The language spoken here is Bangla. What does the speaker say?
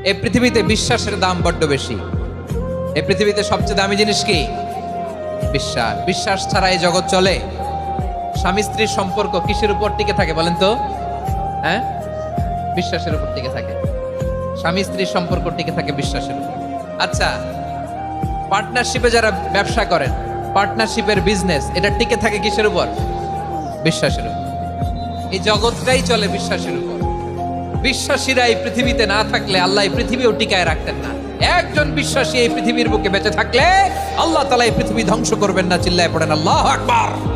এই পৃথিবীতে বিশ্বাসের দাম বড্ড বেশি। এই পৃথিবীতে সবচেয়ে দামি জিনিস কি? বিশ্বাস। বিশ্বাস ছাড়া এই জগৎ চলে? স্বামী স্ত্রীর সম্পর্ক কিসের উপর টিকে থাকে বলেন তো? হ্যাঁ, বিশ্বাসের উপর টিকে থাকে। স্বামী স্ত্রীর সম্পর্ক টিকে থাকে বিশ্বাসের উপর। আচ্ছা, পার্টনারশিপে যারা ব্যবসা করেন, পার্টনারশিপের বিজনেস, এটা টিকে থাকে কিসের উপর? বিশ্বাসের উপর। এই জগৎটাই চলে বিশ্বাসের উপর। বিশ্বাসীরা এই পৃথিবীতে না থাকলে আল্লাহ এই পৃথিবীও টিকায় রাখতেন না। একজন বিশ্বাসী এই পৃথিবীর বুকে বেঁচে থাকলে আল্লাহ তাআলা এই পৃথিবী ধ্বংস করবেন না। চিল্লায় পড়েন আল্লাহু আকবার।